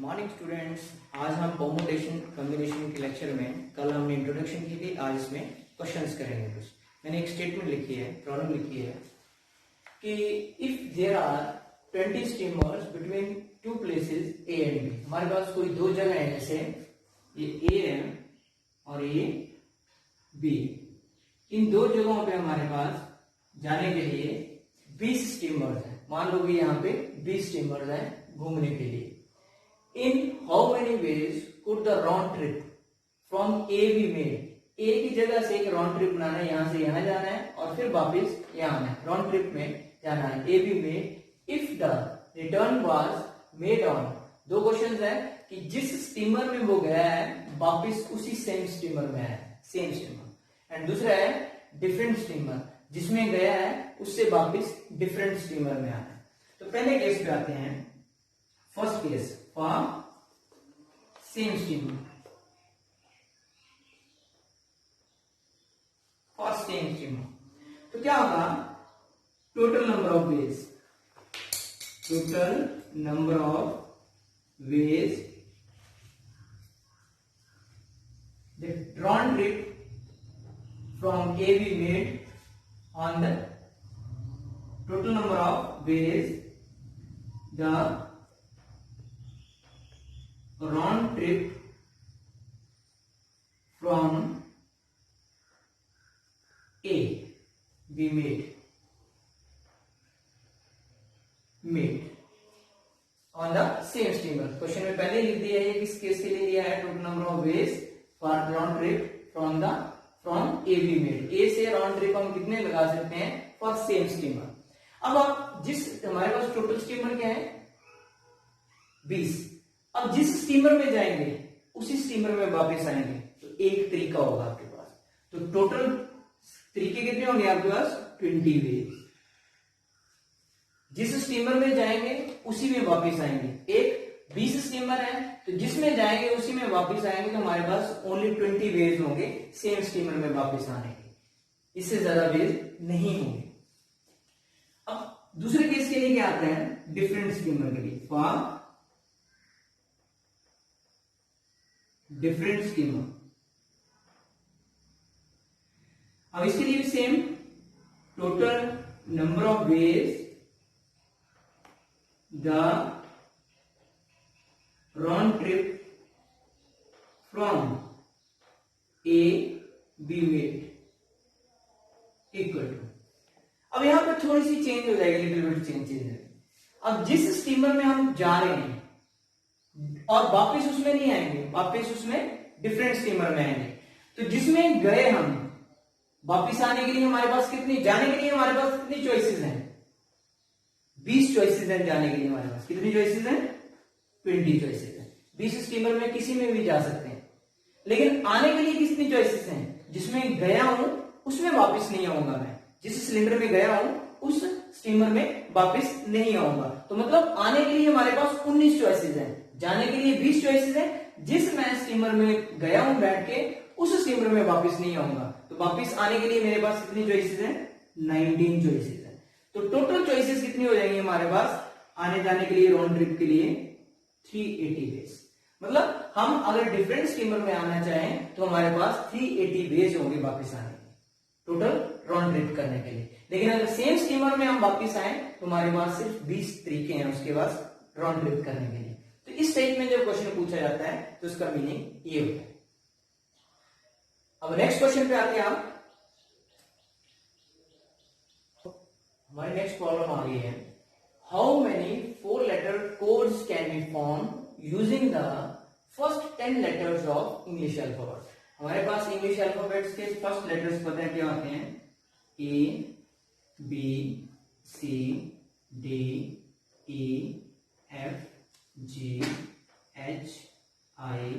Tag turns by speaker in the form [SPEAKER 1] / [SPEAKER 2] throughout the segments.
[SPEAKER 1] Morning students, आज हम permutation combination के लेक्चर में कल हमने इंट्रोडक्शन की थी। आज इसमें क्वेश्चंस करेंगे। कुछ मैंने एक स्टेटमेंट लिखी है, प्रॉब्लम लिखी है कि if there are 20 steamers between two places A and B. हमारे पास कोई दो जगह है, जैसे ये ए है और ये बी। इन दो जगहों पे हमारे पास जाने के लिए 20 स्टीमर्स हैं। मान लो कि यहाँ पे 20 स्टीमर्स हैं घूमने के लिए। In how many ways could the round trip from A be made? A की जगह से एक राउंड ट्रिप बनाना है, यहाँ से यहाँ जाना है और फिर वापस यहाँ आना है। राउंड ट्रिप में जाना है। A be made if the return was made on। दो क्वेश्चंस है कि जिस स्टीमर में वो गया है वापस उसी सेम स्टीमर में है, सेम स्टीमर। एंड दूसरा है डिफरेंट स्टीमर, जिसमें गया है उससे वापस डिफरेंट स्टीमर में आना है। तो पहले केस पे आते हैं। First case for same steamer, for same steamer. तो क्या होगा? Total number of veg, total number of veg the round trip from A be made on the total number of ways the round trip from A be made on the same steamer। Question में पहले लिख दिया है किस case के लिए लिया है, total number of ways for round trip from A B made. A से राउंड ट्रिप हम कितने लगा सकते हैं? For same steamer. अब आप जिस हमारे पास टोटल स्टीमर क्या है? 20। अब जिस स्टीमर में जाएंगे उसी स्टीमर में वापस आएंगे, तो एक तरीका होगा आपके पास। तो टोटल तरीके कितने होंगे आपके पास? 20 वेज। जिस स्टीमर में जाएंगे उसी में वापस आएंगे। एक 20 स्टीमर है तो जिसमें जाएंगे उसी में वापस आएंगे, तो हमारे पास ओनली 20 वेज होंगे सेम स्टीमर में वापस आने के। इससे ज्यादा वेज नहीं होंगे। अब दूसरे केस के लिए क्या आता है? डिफरेंट स्टीमर के लिए, फॉर डिफरेंट स्टीमर। अब इसके लिए भी same, total number of ways the round trip from A B made equal to. अब यहां पर थोड़ी सी चेंज हो जाएगी, लिटिल बिट चेंज। अब जिस स्टीमर में हम जा रहे हैं और वापस उसमें नहीं आएंगे, वापस उसमें डिफरेंट स्टीमर में आएंगे, तो जिसमें गए हम वापस आने के लिए हमारे पास कितनी, जाने के लिए हमारे पास कितनी चॉइसेस हैं? 20 चॉइसेस हैं जाने के लिए हमारे पास। कितनी चॉइसेस हैं? 20 चॉइसेस हैं। 20 स्टीमर में किसी में भी जा सकते हैं। लेकिन आने के लिए कितनी चॉइसेस हैं? जिसमें गया हूं उसमें वापस नहीं आऊंगा मैं, जिस सिलेंडर में गया हूं उस स्टीमर में वापस नहीं आऊंगा। तो मतलब आने के लिए हमारे पास 19 चॉइसेस हैं, जाने के लिए 20 चॉइसेस हैं। जिस मैं स्टीमर में गया हूं बैठ के उस स्टीमर में वापस नहीं आऊंगा, तो वापस आने के लिए मेरे पास कितनी चॉइसेस हैं? 19 चॉइसेस हैं। तो टोटल चॉइसेस कितनी हो जाएंगी हमारे पास आने जाने के लिए राउंड ट्रिप के लिए? 380 वेज। मतलब हम अगर डिफरेंट स्टीमर में आना चाहें तो हमारे पास 380 वेज होंगे वापस आने के, टोटल राउंड ट्रिप करने के लिए। लेकिन अगर सेम स्टीमर में हम वापस आए तो हमारे पास सिर्फ 20 तरीके हैं उसके पास राउंड ट्रिप करने के लिए। तो इस टाइप में जब क्वेश्चन पूछा जाता है तो उसका मीनिंग ये होता है। अब नेक्स्ट क्वेश्चन पे आते हैं आप। हमारी नेक्स्ट प्रॉब्लम आ गई है, how many 4 letter codes can be form using the first 10 letters of English alphabet. हमारे पास इंग्लिश अल्फाबेट्स के फर्स्ट लेटर्स पता है क्या होते हैं? A B C D E F G H I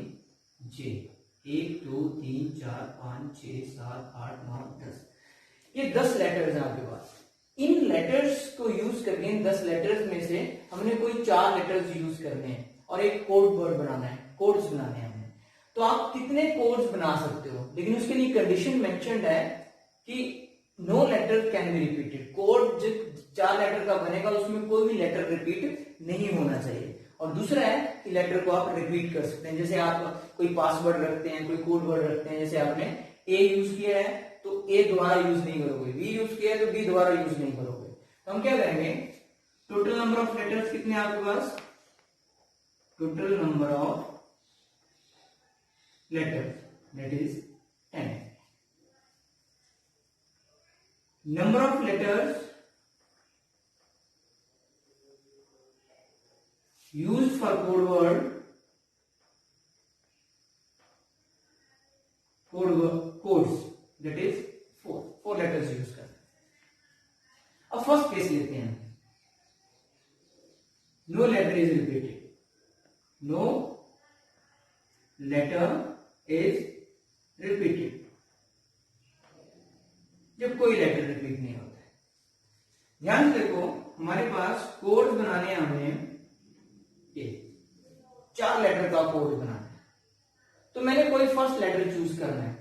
[SPEAKER 1] J. 1 2 3 4 5 6 7 8 9 10। ये 10 लेटर्स हैं आपके पास। इन लेटर्स को यूज करके, इन 10 लेटर्स में से हमने कोई 4 लेटर्स यूज करने हैं और एक कोड वर्ड बनाना है, कोड्स बनाने हैं हमने। तो आप कितने कोड्स बना सकते हो, लेकिन उसके लिए कंडीशन मेंशन्ड है कि no letter can be repeated. Code जो 4 लेटर का बनेगा उसमें कोई भी लेटर रिपीट नहीं होना चाहिए। और दूसरा है कि लेटर को आप रिपीट कर सकते हैं। जैसे आप कोई पासवर्ड रखते हैं, कोई कोड वर्ड रखते हैं, जैसे आपने ए यूज किया है तो ए दोबारा यूज नहीं करोगे, बी यूज किया है तो बी दोबारा यूज नहीं करोगे। तो हम क्या करेंगे, टोटल नंबर ऑफ लेटर्स कितने हैं आपके पास, total number of letters that is 10। Number of letters used for code word codes that is 4 letters use करते हैं। अब फर्स्ट केस लेते हैं, no letter is repeated, no letter is repeated, जब कोई लेटर रिपीट नहीं होता है। ध्यान से देखो, हमारे पास कोड बनाने हैं, हमने 4 लेटर का कोड बनाना है, तो मैंने कोई फर्स्ट लेटर चूज करना है।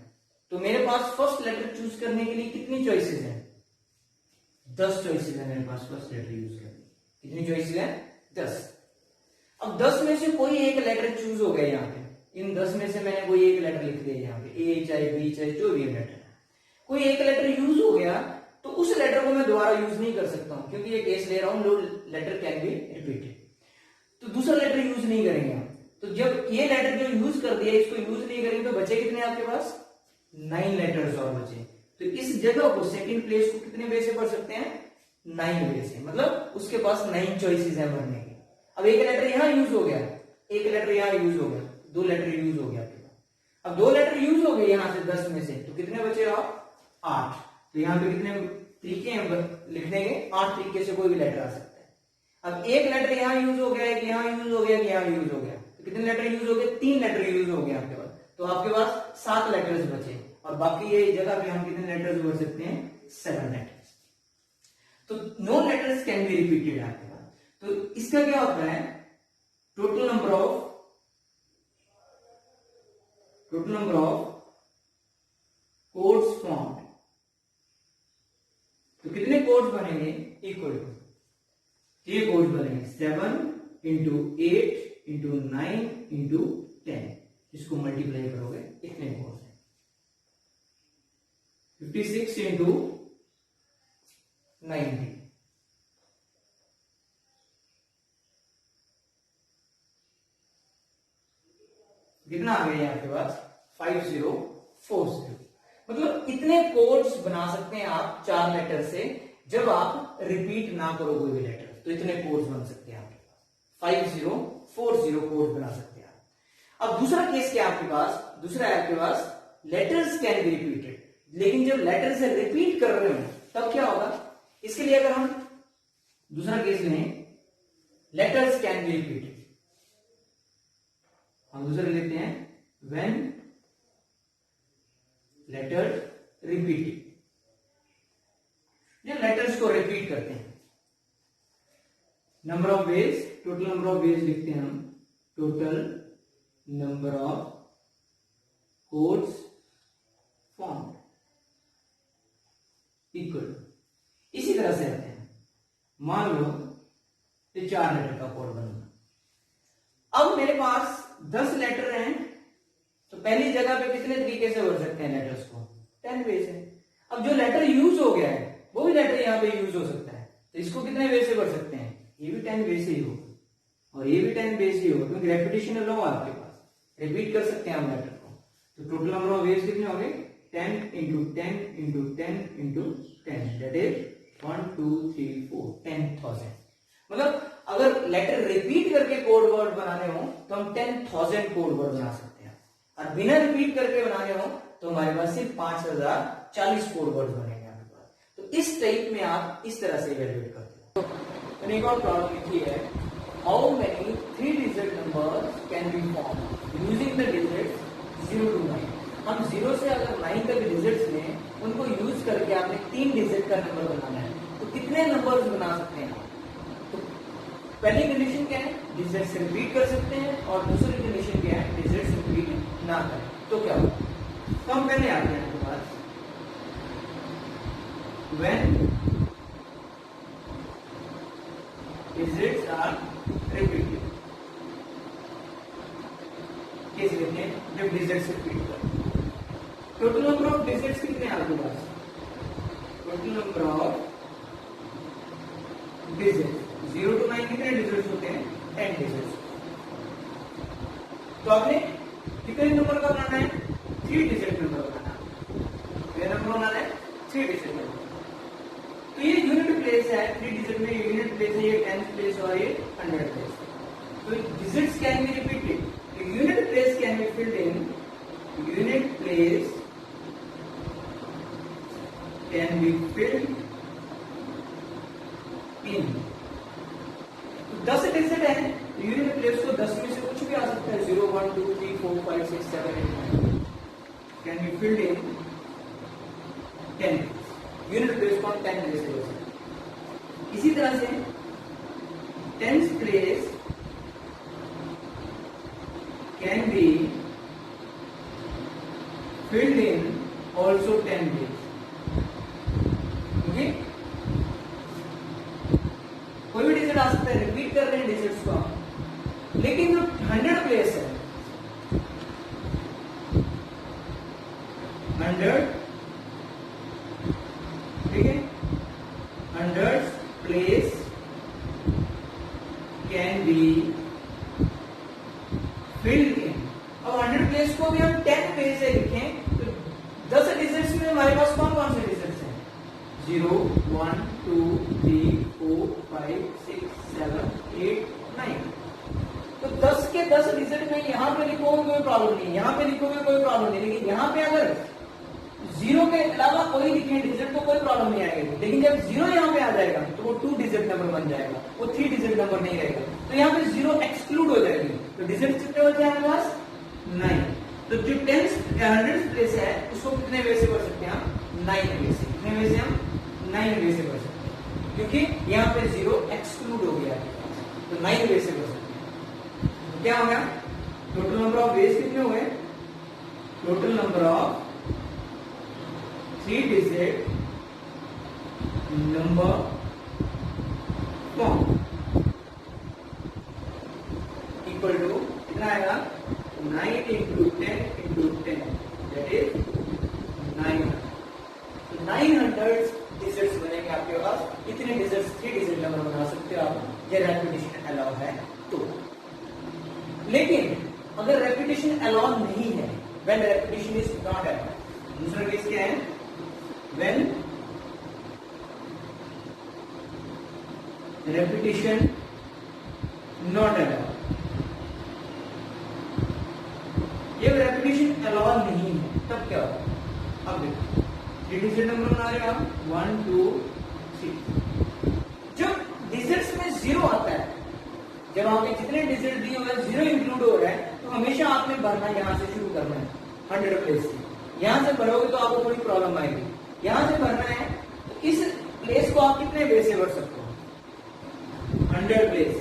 [SPEAKER 1] तो मेरे पास फर्स्ट लेटर चूज करने के लिए कितनी चॉइसेस हैं, 10 चॉइसेस है मेरे पास फर्स्ट लेटर यूज करने। कितनी चॉइसेस है, 10। अब 10 में से कोई एक लेटर चूज हो गया यहाँ पे, इन 10 में से मैंने कोई एक लेटर लिख दिया यहाँ पे, ए चाहे बी चाहे जो भी लेटर है, कोई एक लेटर यूज हो गया तो उस लेटर को मैं दोबारा यूज नहीं कर सकता हूं, क्योंकि ये केस ले रहा हूं, no letter can be repeated. तो दूसरा लेटर यूज नहीं करेंगे हम। तो जब ये लेटर जो यूज कर दिया, इसको यूज नहीं करेंगे तो बचे कितने आपके पास, 9 लेटर्स और बचे। तो इस जगह को, सेकंड प्लेस को कितने वे से भर सकते हैं, 9 वे से, मतलब उसके पास 9 चॉइसेस हैं भरने की। अब एक लेटर यहां यूज हो गया, एक लेटर यहां यूज हो गया, 2 लेटर यूज हो गया आपके पास। अब 2 लेटर यूज हो गए यहां से 10 में से, तो कितने बचे आप, 8। तो यहाँ पे कितने तरीके हैं लिखने के, 8 तरीके से कोई भी लेटर आ सकता है। अब एक लेटर यहां यूज हो गया, एक यहां यूज हो गया, एक यहां यूज हो गया, तो कितने लेटर यूज हो गए, 3 लेटर यूज हो गए आपके पास। तो आपके पास 7 लेटर्स बचे, और बाकी ये जगह पे हम कितने लेटर्स भर सकते हैं, 7 लेटर्स। तो no letters can be repeated आपके पास। तो इसका क्या होता है, total number of codes formed, तो कितने कोड्स बनेंगे, इक्वल टू, ये कोड्स बनेंगे 7 into 8 into 9 into 10, इसको मल्टीप्लाई करोगे इतने कोड्स हैं, 56 into 90, कितना आ गया आपके पास, 5040। मतलब इतने कोड्स बना सकते हैं आप 4 लेटर से, जब आप रिपीट ना करो कोई भी लेटर, तो इतने कोड्स बन सकते हैं आपके पास, 5040 कोड बना सकते हैं आप। अब दूसरा केस क्या आपके पास, दूसरा है आपके पास लेटर्स कैन बी रिपीटेड, लेकिन जब लेटर से रिपीट कर रहे हो तब क्या होगा, इसके लिए अगर हम दूसरा केस लें, लेटर्स कैन बी रिपीटेड, हम दूसरा लेते हैं, व्हेन लेटर रिपीटेड, जो लेटर्स को रिपीट करते हैं। Number of veg, total number of veg लिखते हैं हम, total number of codes formed equal, इसी तरह से आते हैं। मान लो ये 4 लेटर का कोड बनूंगा, अब मेरे पास 10 लेटर हैं, तो पहली जगह पे कितने तरीके से भर सकते हैं लेटर्स को, 10 वे से। अब जो लेटर यूज हो गया है वो भी लेटर यहाँ पे यूज हो सकता है, तो इसको कितने वे से भर सकते हैं, ये भी 10 वे से ही होगा और ये भी 10 वे से ही होगा, क्योंकि रेपिटेशन लो आपके पास, रिपीट कर सकते हैं हम लेटर को। तो टोटल नंबर ऑफ वेज कितने हो गए, 10 into 10 into 10 into 10, that is 1 2 3 4 10,000। मतलब अगर लेटर रिपीट करके कोड वर्ड बनाने हो तो हम 10,000 कोड वर्ड बना सकते हैं, और बिना रिपीट करके बनाने हो तो हमारे पास सिर्फ 5040 कोड वर्ड बनेंगे आपके पास। तो इस टाइप में आप इस तरह से इवैल्यूएट करते हो। तो एक और प्रॉब्लम लिखी है, how many 3 digit numbers can be form using the digits 0 to 9। हम 0 से अगर 9 तक डिजिट्स लें, उनको यूज करके आपने 3 डिजिट का नंबर बनाना है, तो कितने नंबर्स बना सकते हैं। तो पहली कंडीशन क्या है, डिजिट्स रिपीट कर सकते हैं, और दूसरी कंडीशन क्या है, डिजिट्स रिपीट ना करें। तो क्या होगा, तो हम पहले आते हैं आपके पास, when digits are repeated, digits repeat कर। टोटल नंबर ऑफ डिजिट्स कितने हैं आपके पास? Total number of digit 0 to 9 कितने डिजिट्स होते हैं? 10 डिजिट्स। तो आपने कितने नंबर का बनाना है? 3 डिजिट नंबर बनाना है। कितने नंबर बनाना है? 3 डिजिट नंबर। तो ये यूनिट प्लेस है, 3 डिजिट में यूनिट प्लेस है, ये 10th प्लेस और ये 100th प्लेस। तो digits can be repeated. Unit place can be filled in, unit place can be filled in. 10 digit है, यूनिट प्लेस को 10 में से कुछ भी आ सकता है, 0 1 2 3 4 5 6 7 8 9 can be filled in 10। Unit place को 10 में से हो सकता है। इसी तरह से 10th place can be filled in also 10 days. Okay, कोई भी डिजिट आ सकता है, रिपीट कर रहे हैं डिजिट्स को, लेकिन जो 100 प्लेस है, 100, ठीक है, 100 प्लेस कैन बी फिल्ड इन। अब 100 प्लेस को भी हम 10 पेज से लिखें तो 10 डिजिट्स में हमारे पास कौन कौन से डिजिट्स हैं? 0 1 2 3 4 5 6 7 8 9। तो 10 के 10 डिजिट में यहां पे लिखोगे कोई प्रॉब्लम नहीं, यहां पे लिखोगे कोई प्रॉब्लम नहीं, लेकिन यहां पे अगर 0 के अलावा कोई लिखे डिजिट तो कोई प्रॉब्लम नहीं आएगी। लेकिन जब 0 यहां पे आ जाएगा तो वो 2 डिजिट नंबर बन जाएगा, वो 3 डिजिट नंबर नहीं रहेगा। तो यहां पे 0 एक्सक्लूड हो जाएगी। तो डिजिट कितने हो जाए हमारे पास? 9। तो जो 100th प्लेस है उसको कितने वे से कर सकते हैं हम? 9 वे से। कितने वे से हम? 9 वे से कर सकते हैं, क्योंकि यहां पे 0 एक्सक्लूड हो गया है, तो 9 वे से कर सकते हैं। तो क्या हो गया? टोटल नंबर ऑफ वेज कितने हुए? Total number of 3 digit number form equal to कितना आएगा? 9 into 10 into 10, that is 900। तो 900 डिजिट्स बनेंगे आपके पास। इतने डिजिट्स 3 डिजिट नंबर बना सकते हो आप, ये रेपिटेशन अलाउ है तो। लेकिन अगर रेपिटेशन अलाउ नहीं है, when repetition is not allowed, दूसरा केस क्या है? when repetition not allowed। ये रेपिटेशन अलाउ नहीं है तब क्या होगा? अब देखो, 3 डिजिट नंबर बना रहे हैं हम 1 2 3। जब डिजिट्स में 0 आता है, जब आपके जितने डिजिट दिए हुए 0 इंक्लूड हो रहा है, तो हमेशा आपने भरना यहां से शुरू करना है 100 प्लेस से। यहां से भरोगे तो आपको थोड़ी प्रॉब्लम आएगी। यहां से भरना है तो इस प्लेस को आप कितने वे से भर सकते हो? 100 place.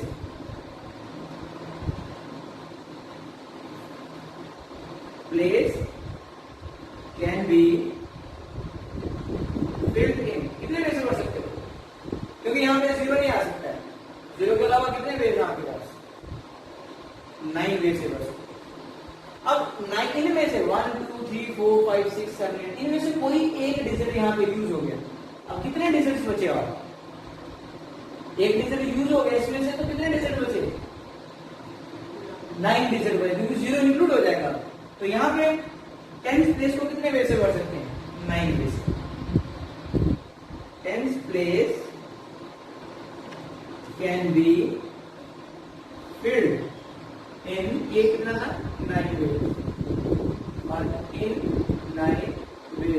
[SPEAKER 1] Place can be filled इन, कितने वे से भर सकते हो? क्योंकि यहां पे 0 नहीं आ सकता है, 0 के अलावा कितने वे हैं आपके पास? 9 वे से भर सकते हो। अब 9 इनमें से 1 2 3 4 5 6 7 8 इनमें से कोई एक डिजिट यहाँ पे यूज हो गया। अब कितने डिजिट्स बचे? और एक डिजिट यूज हो गया, इसमें से तो कितने डिजिट बचे? 9 डिजिट बचे, क्योंकि 0 इंक्लूड हो जाएगा। तो यहाँ पे 10th प्लेस को कितने वे से भर सकते हैं? 9 वे से। 10th place can be filled इन, ये कितना था? 9 वे, और इन 9 वे।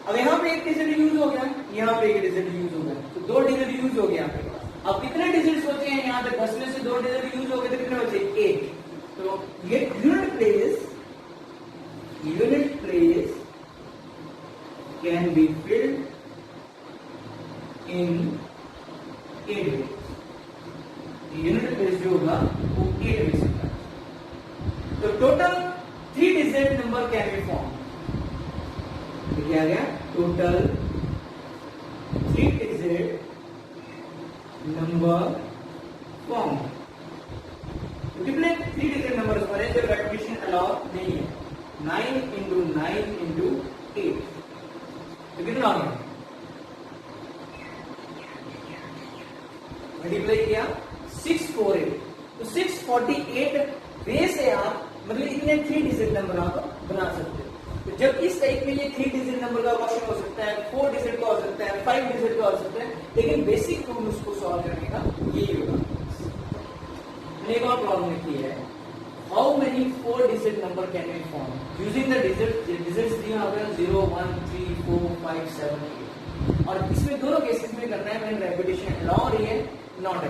[SPEAKER 1] अब यहाँ पे एक डिजिट यूज हो गया, यहाँ पे एक डिजिट यूज हो गया, तो 2 डिजिट यूज हो गया आपके पास। अब कितने डिजिट्स बचे हैं यहाँ पे? 10 में से 2 डिजिट यूज हो गए तो कितने बचे? 8। तो ये unit place can be filled in 8 way. Unit place जो होगा वो 8 वे से होगा। तो total 3 digit number can be form. क्या आ गया? Total 3 digit number form. कितने 3 डिजिट नंबर बने जब कितना आ गया, मल्टीप्लाई किया 648, तो 648 वे से आप मतलब इतने 3 डिजिट नंबर आप बना सकते हो। तो जब इस टाइप में ये 3 डिजिट नंबर का क्वेश्चन हो सकता है, 4 डिजिट का हो सकता है, 5 डिजिट का हो सकता है, लेकिन बेसिक रूल उसको सॉल्व करने का यही होगा। मैंने एक और प्रॉब्लम लिखी है, how many 4 digit number can be form using the digits दिया हुआ है 0 1 3 4 5 7 8, और इसमें दोनों केसेस में करना है, मैंने रेपिटेशन अलाउ हो रही है, नॉट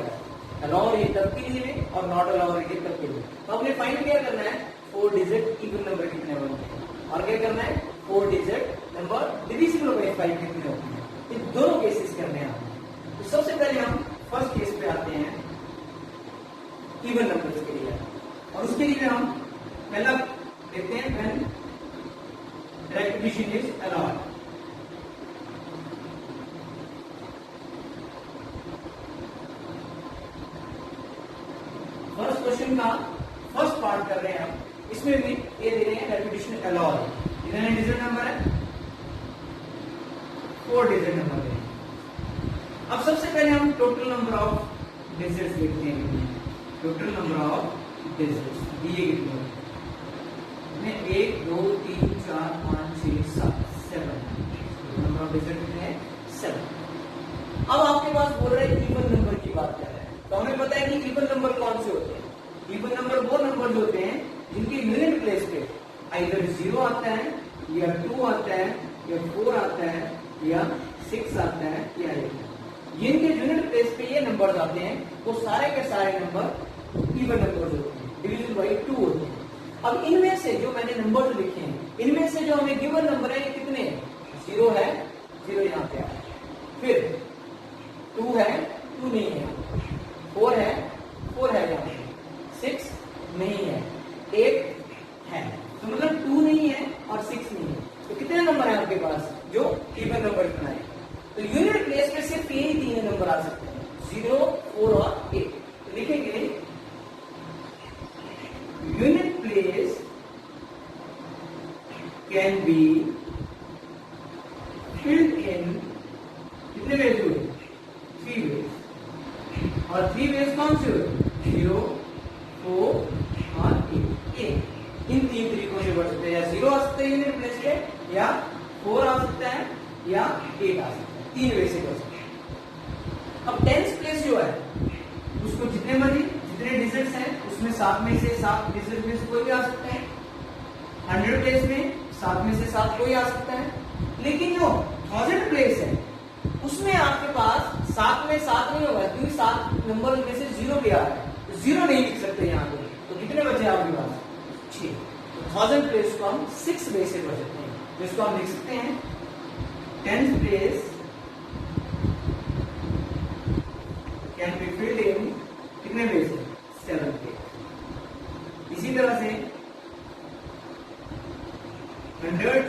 [SPEAKER 1] अलाउ हो रही है तब के लिए और नॉट अलाउ हो रही है तब के लिए। तो आपने फाइंड क्या करना है, 4 डिजिट इवन नंबर कितने बनते हैं, और क्या करना है 4 डिजिट नंबर डिविजिबल बाय 5 कितने होते हैं, ये दोनों केसेस करने हैं आपको। तो सबसे पहले हम फर्स्ट केस पे आते हैं इवन नंबर्स के लिए, और उसके लिए हम पहला देखते हैं when repetition is allowed. First question का फर्स्ट पार्ट कर रहे हैं हम, इसमें भी ये दे रहे हैं रेपिटेशन अलाउड, कितने डिजिट नंबर है, 4 डिजिट नंबर है। अब सबसे पहले हम टोटल नंबर ऑफ डिजिट्स देखते हैं, टोटल नंबर ऑफ डिजिट्स दिए कितने हैं, 1 2 3 4 5 6 7 7 नंबर ऑफ डिजिट कितने हैं, 7। अब आपके पास बोल रहे हैं इवन नंबर की बात कर रहे हैं, तो हमें पता है कि इवन नंबर कौन से होते हैं, इवन नंबर वो नंबर होते हैं जिनके यूनिट प्लेस पे आइदर 0 आता है या 2 आता है या 4 आता है या 6 आता है या 8। जिनके यूनिट प्लेस पे ये नंबर्स आते हैं वो सारे के सारे नंबर इवन नंबर्स होते हैं, डिविजन बाय 2 होते हैं। अब इनमें से जो मैंने नंबर लिखे हैं, इनमें से जो हमें गिवन नंबर है ये कितने हैं, 0 है, 0 यहाँ पे है, फिर 2 है, 2 नहीं है, 4 है, 4 है यहाँ पे, 6 नहीं है, 8 है, तो मतलब 2 नहीं है और 6 नहीं है, तो कितने नंबर है आपके पास जो इवन नंबर इतना है। तो यूनिट प्लेस पे सिर्फ यही 3 नंबर आ सकते हैं, 0 4 और 8। तो लिखेंगे unit place can be filled इन, कितने वेज हुए, 3 वेज, और 3 वेज कौन से हुए, 0 4 और 8। इन 3 तरीकों से बढ़ सकते हैं, या 0 आ सकता है यूनिट प्लेस पे, या 4 आ सकता है, या 8 आ सकता है, 3 वे से कर सकते हैं। अब टेंस प्लेस जो है उसको जितने मर्जी जितने डिजिट्स हैं उसमें 7 में से 7 डिजिट में से कोई भी आ सकता है, 100 प्लेस में 7 में से 7 कोई आ सकता है, लेकिन जो 1000 प्लेस है उसमें आपके पास 7 में 7 नहीं होगा, क्योंकि 7 नंबर में से 0 भी आ रहा है, तो 0 नहीं लिख सकते यहाँ पे, तो कितने बचे आपके पास, 6। तो 1000 प्लेस को हम 6 वे से कर सकते हैं, जिसको हम लिख सकते हैं 10th place can be filled इन, कितने वे से, 7 वे। इसी तरह से 100th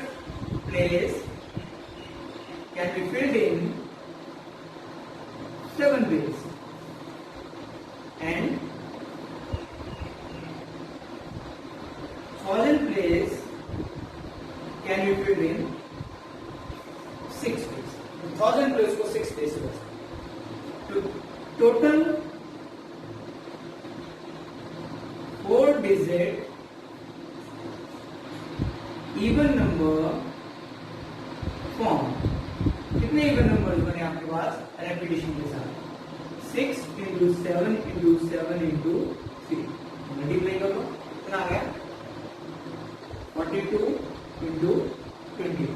[SPEAKER 1] place can be filled in 7 ways, and 1000 place can be filled in 6 ways. 1000 place को 6 ways से बचता है। तो total 4 digit even number form, कितने इवन नंबर बने आपके पास रेपिटेशन के साथ, 6 × 7 × 7 × 3, मल्टीप्लाई करो कितना आ गया, 42 × 20,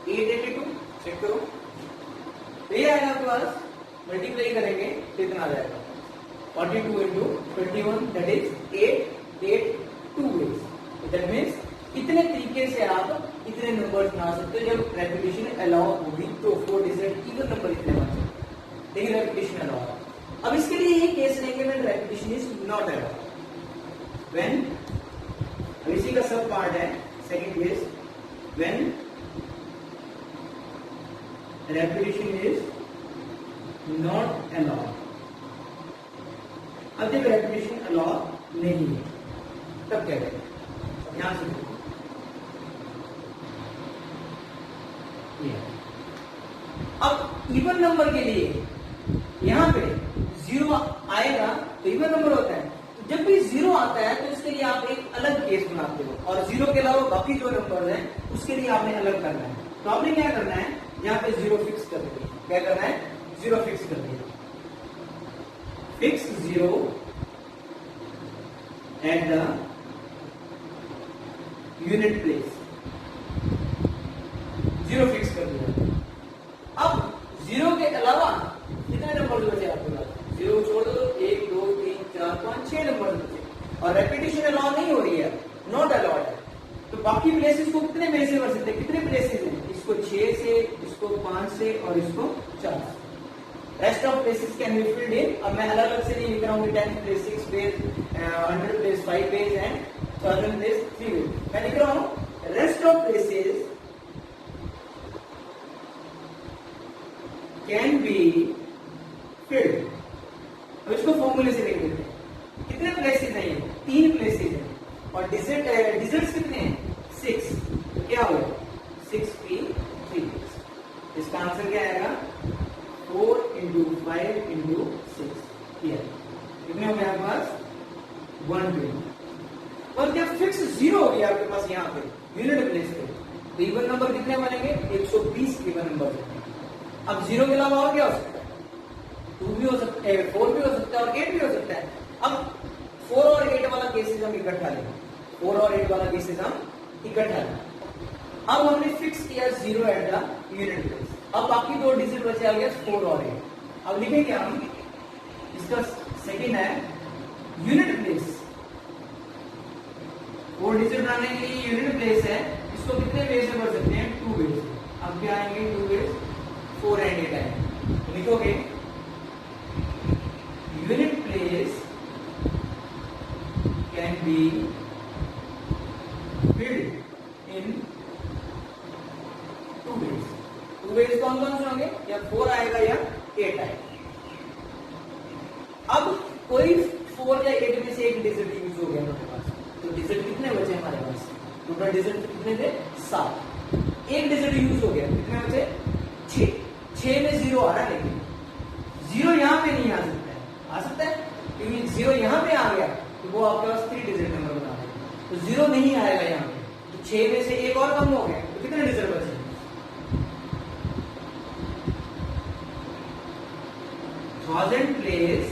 [SPEAKER 1] 882, चेक करो, ये आएगा आपके पास, मल्टीप्लाई करेंगे तो इतना आ जाएगा 42 × 21, that is 882 ways। That means इतने तरीके से आप इतने नंबर बना सकते हो जब रेपिटेशन अलाउ होगी, तो 4 डिजिट इवन नंबर इतने बन सकते हैं, लेकिन रेपिटेशन अलाउ। अब इसके लिए ये केस लेंगे when repetition is not allowed, when, अब इसी का सब पार्ट है second case, when repetition is not allowed. अब जब रेपिटेशन अलाउ नहीं है तब क्या करें, यहां से अब इवन नंबर के लिए यहां पे जीरो आएगा तो इवन नंबर होता है। जब भी जीरो आता है तो उसके लिए आप एक अलग केस बनाते हो, और जीरो के अलावा बाकी जो नंबर हैं उसके लिए आपने अलग करना है। तो आपने क्या करना है, यहाँ पे जीरो फिक्स कर दिया। क्या करना है, जीरो फिक्स कर दिया। Fix zero at the unit place, zero fix कर दिया। अब जीरो के अलावा कितने नंबर बचे आपके पास, जीरो छोड़ दो, 1 2 3 4 5 6 नंबर बचे, और रेपिटेशन अलाउ नहीं हो रही है, नॉट अलाउड है। तो बाकी प्लेसेस को कितने में से भर सकते हैं, कितने प्लेसेस हैं, इसको 6 से, इसको 5 से और इसको 4 से। Rest of places can be filled इन। अब मैं अलग अलग से नहीं लिख रहा हूँ, 10 place 6 page, 100 place 5 page and 1000 place 3 page. मैं लिख रहा हूँ rest of places can be field. अब इसको फॉर्मूले से लिख देते हैं। कितने प्लेसेस हैं, ये 3 प्लेसेस हैं, और डिजिट्स कितने हैं, 6। तो क्या होगा, 6p 3। इसका आंसर क्या आएगा, 4 इंटू 5 इंटू 6। कितने हो गए आपके पास, 120। और क्या फिक्स जीरो हो गया आपके पास यहाँ पे यूनिट प्लेस पे, तो इवन नंबर कितने बनेंगे, 120 इवन नंबर बनेंगे। अब जीरो के अलावा और क्या हो सकता है, 2 भी हो सकता है, 4 भी हो सकता है, और 8 भी हो सकता है। अब 4 और 8 वाला केसेस हम इकट्ठा लेंगे, 4 और 8 वाला केसेस हम इकट्ठा लेंगे। अब हमने फिक्स किया zero at the unit place. अब बाकी 2 डिजिट बचे आ गया 4 और 8। अब लिखेंगे हम, इसका सेकेंड है यूनिट प्लेस। 4 डिजिट बनाने के लिए यूनिट प्लेस है, इसको कितने वे से भर सकते हैं, 2 वे से। अब क्या आएंगे, 2 वे, 4 एंड 8 आएंगे। लिखोगे unit place can be filled in 2 ways. 2 ways कौन कौन से होंगे, या 4 आएगा या 8 आएगा। अब कोई 4 या 8 में से एक डिजिट यूज हो गया हमारे पास, तो डिजिट कितने बचे हमारे पास, टोटल डिजिट कितने थे, 7। एक डिजिट यूज हो गया, कितने बचे, 6। 6 में जीरो आ रहा है, लेकिन जीरो यहां पे नहीं आ सकता है, क्योंकि जीरो यहां पे आ गया तो वो आपके पास 3 डिजिट नंबर बना देगा, तो जीरो नहीं आएगा यहां पे। तो 6 में से एक और कम हो गया, तो कितने डिजिट बचे, 1000 प्लेस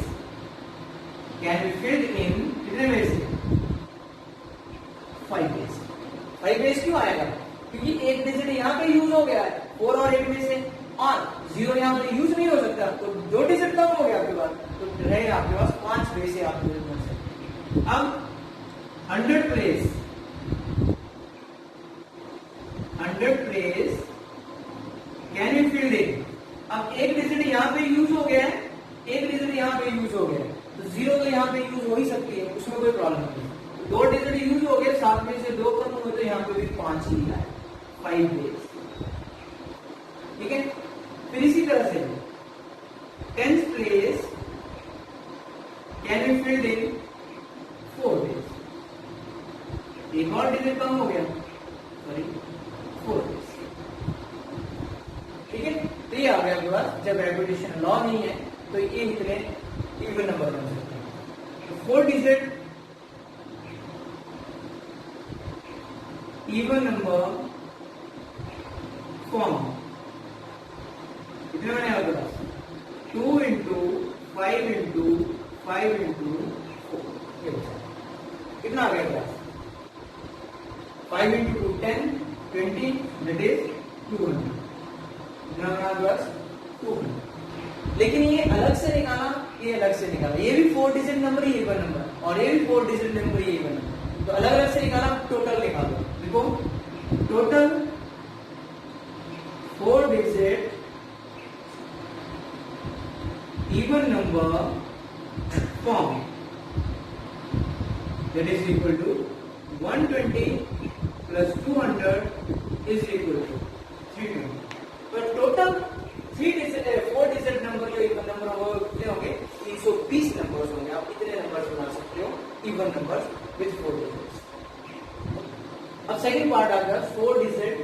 [SPEAKER 1] कैन बी फिल्ड इन कितने में से, 5 वेज। 5 वेज क्यों आएगा, क्योंकि एक डिजिट यहाँ पे यूज हो गया है 4 और 8 में से, और जीरो यहाँ पे यूज नहीं हो सकता, तो 2 डिजिट कम हो गया आपके पास, तो रहेगा आपके पास 5 वे से आप यूज कर सकते। अब 100 प्लेस कैन बी फिल्ड इन। अब एक डिजिट यहाँ पे यूज हो गया है, एक डिजिट यहाँ पे यूज हो गया है, तो जीरो तो यहाँ पे यूज हो ही सकती है, उसमें कोई प्रॉब्लम नहीं। 2 डिजिट यूज हो गए, 7 में से 2 कम हुए, तो यहाँ पे भी 5 ही आए, 5 वेज। ठीक है, फिर इसी तरह से 10th place can be filled in 4 ways. एक और डिजिट कम हो गया, सॉरी 4 वेज। ठीक है, तो ये आ गया आपके पास। जब रेपिटेशन लॉ नहीं है तो ये इतने इवन नंबर बन सकते हैं। तो 4 डिजिट इवन नंबर फॉर्म कितने बने आपके पास, 2 इंटू 5 इंटू 5 इंटू 4। कितना आ गया क्लास, 5 इंटू 2 10 20, दैट इज 200। कितना बना बस 200। लेकिन ये अलग से निकाला, ये अलग से निकाला, ये भी 4 डिजिट नंबर, ये इवन नंबर, और ये भी 4 डिजिट नंबर, ये इवन नंबर। तो अलग अलग से निकाला, टोटल निकालो। देखो total 4 digit even number form, that is equal to 120 plus 200 is equal to 320. तो टोटल 4 डिजिट नंबर जो इवन नंबर होगा कितने होंगे, 320 नंबर्स होंगे। आप कितने नंबर्स बना सकते हो, even numbers with 4 digit. Second part आ गया 4 डिजिट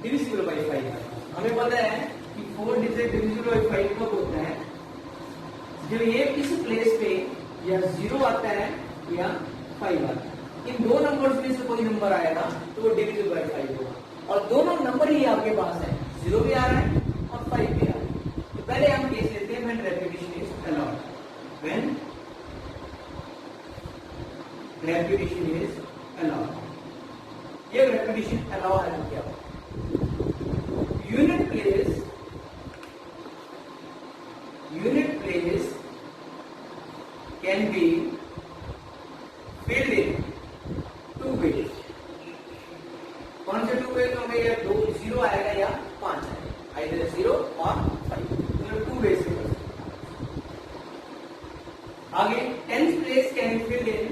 [SPEAKER 1] डिविजिबल बाय 5। हमें पता है कि 4 डिजिट डिविजिबल बाय 5 कब होता है, जब ये किसी प्लेस पे या 0 आता है या 5 आता है। इन दो नंबर्स में से कोई नंबर आएगा तो वो डिविजिबल बाय 5 होगा, और दोनों नंबर ही आपके पास है, 0 भी आ रहा है और 5 भी आ रहा है। तो पहले हम केस लेते हैं when repetition is allowed. When repetition is allowed, ये रेपिटेशन अलाउ है तो क्या unit place can B filled in 2 ways। कौन से 2 ways होंगे, या 2 0 आएगा या 5 आएगा, आइदर 0 और 5, मतलब 2 ways से कर सकते हैं। आगे 10th place can be filled in,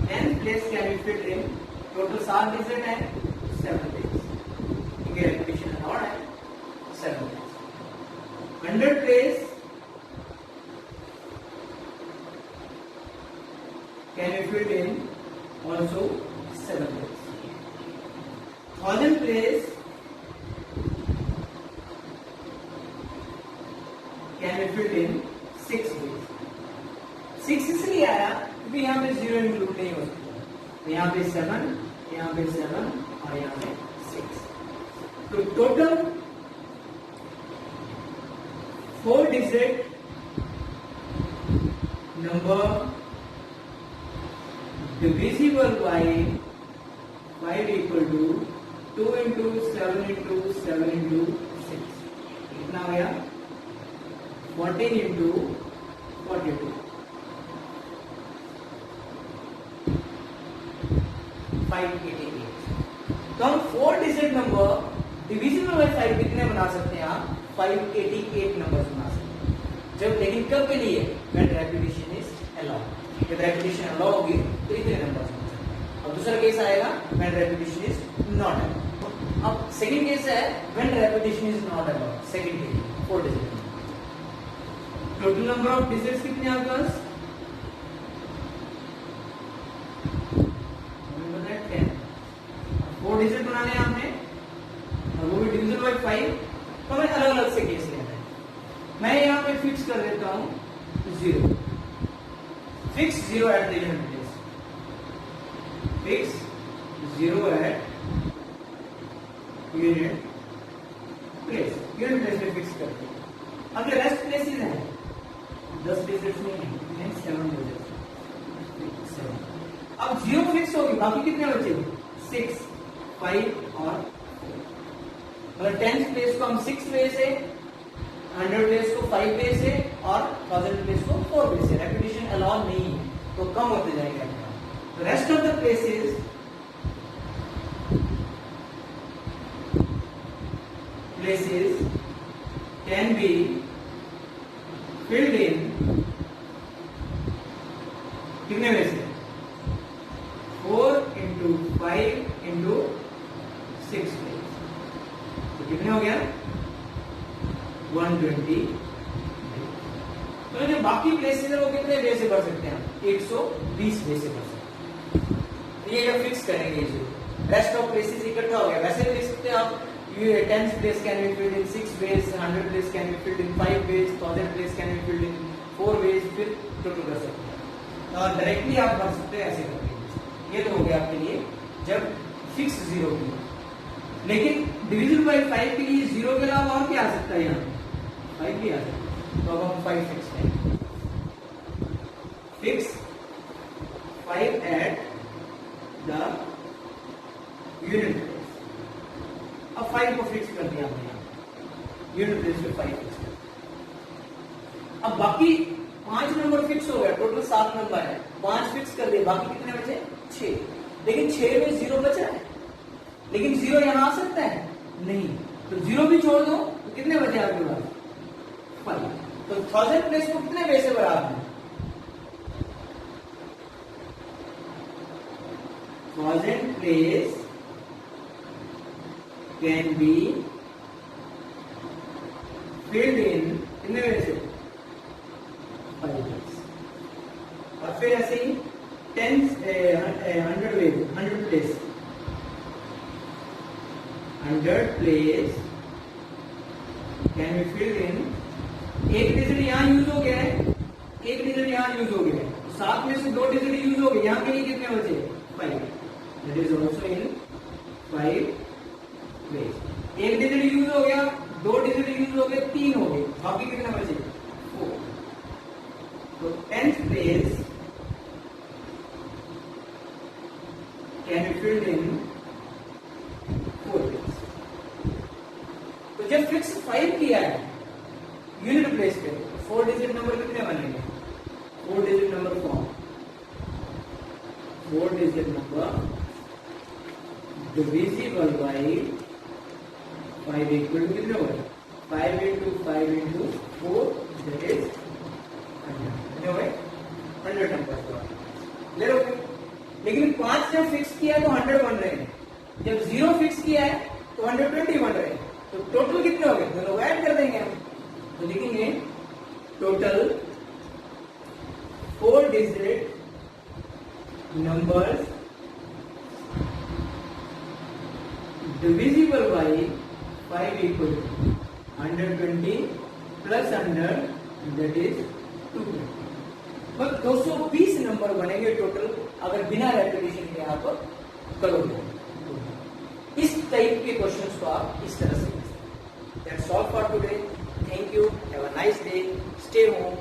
[SPEAKER 1] 10th place can be filled in, total 7 digit है, 7 ways, ठीक है, रेपिटेशन अलाउड है 7 ways। 100th place can be filled in also 7 ways। 1000 place can be filled in 6 ways। 6 इसलिए आया क्योंकि यहाँ पे 0 include नहीं हो सकता, तो यहाँ पे 7, यहाँ पे 7 और यहाँ पे 6, तो total 4 digit number divisible by 5 equal to 2 into 7 into 7 into 6, कितना हो गया 14 into 42, 588। तो हम 4 डिजिट नंबर डिविजिबल बाय 5 कितने बना सकते हैं आप, 588 नंबर बना सकते हैं, जब लेकिन कब के लिए, when repetition is allowed। जब रेपिटेशन अलाउ होगी तो इतने नंबर हो सकते हैं। और दूसरा केस आएगा when repetition is not allowed. अब सेकंड केस है when repetition is not allowed, second case 4 digit. Total number of digits कितने आपके पास, हमें पता है 10, 4 डिजिट बनाने हैं हमने, और वो भी डिविजिबल बाय 5, तो हमें अलग अलग से केस लेना है। मैं यहाँ पे फिक्स कर देता हूँ 0, fix 0 at the unit place, fix 0 at unit place, unit place पे फिक्स करते हैं। अब ये रेस्ट प्लेसेस हैं 10 डिजिट्स में नहीं, 7 डिजिट्स, 7। अब 0 फिक्स होगी, बाकी कितने बचे 6, 5 और 4, मतलब 10th प्लेस को हम 6 वे से, 100 प्लेस को 5 वे से और 1000 प्लेस को 4 वे से, रेपिटेशन अलाउ नहीं है तो कम होते जाएगा। तो rest of the places can be filled इन कितने में से, 4 into 5 into 6 प्लेस, तो कितने हो गया 120। तो जो बाकी प्लेसेस है वो कितने वे से कर सकते हैं, 120 वे से कर सकते हैं। ये जब फिक्स करेंगे जो रेस्ट ऑफ प्लेसेस इकट्ठा हो गया, वैसे भी लिख सकते हैं आप, 10th place can be filled in 6 ways, 100 place can be filled in 5 ways, 1000 place can be filled in 4 ways, फिर टोटल कर सकते हैं और डायरेक्टली आप भर सकते हैं ऐसे करके। ये तो हो गया आपके लिए जब फिक्स 0 की, लेकिन डिविजिबल बाय 5 के लिए 0 के अलावा और क्या आ सकता है, यहाँ 5 भी आ सकता है। तो अब हम 5 फिक्स करेंगे, fix 5 at the unit place. अब 5 को फिक्स कर दिया हमने, यूनिट प्लेस पे 5 फिक्स कर दिया। अब बाकी 5 नंबर फिक्स हो गया, टोटल 7 नंबर है, 5 फिक्स कर दिए, बाकी कितने बचे 6, लेकिन 6 में 0 बचा है, लेकिन 0 यहां आ सकता है नहीं, तो 0 भी छोड़ दो तो कितने बचे आपके पास 5। तो 1000 प्लेस को कितने वे से भरा आपने, 1000 place can be filled in कितने वे से 5 ways। और फिर ऐसे ही 10 100 ways, 100 place, 100 place can be filled in. एक डिजिट यहाँ यूज हो गया है, एक डिजिट यहाँ यूज हो गया है, 7 में से 2 डिजिट यूज हो गए, यहाँ पे कितने बचे 5. That is also in 5 ways. एक डिजिट यूज हो गया, 2 डिजिट यूज हो गए, 3 हो गए, बाकी कितने बचे 4. तो 10th place can be filled in 4 ways. तो जब फिक्स 5 किया है यूनिट प्लेस पे, 4 डिजिट नंबर कितने बनेंगे 4 digit number form, 4 digit number divisible by 5 equal to कितने हो गए 5 into 5 into 4 that is 100. कितने हो गए 100 नंबर ले लो. लेकिन 5 जब फिक्स किया है तो 100 बन रहे हैं, जब 0 फिक्स किया है तो 120 बन रहे हैं. तो टोटल कितने हो गए, दोनों ऐड कर देंगे हम. तो लिखेंगे total 4 digit numbers divisible by 5 equal to 120 plus 100 that is 220. बस 220 नंबर बनेंगे टोटल अगर बिना रेपिटेशन के आप करोगे. इस टाइप के क्वेश्चंस को आप इस तरह से. That's all for today. Thank you. Have a nice day. Stay home.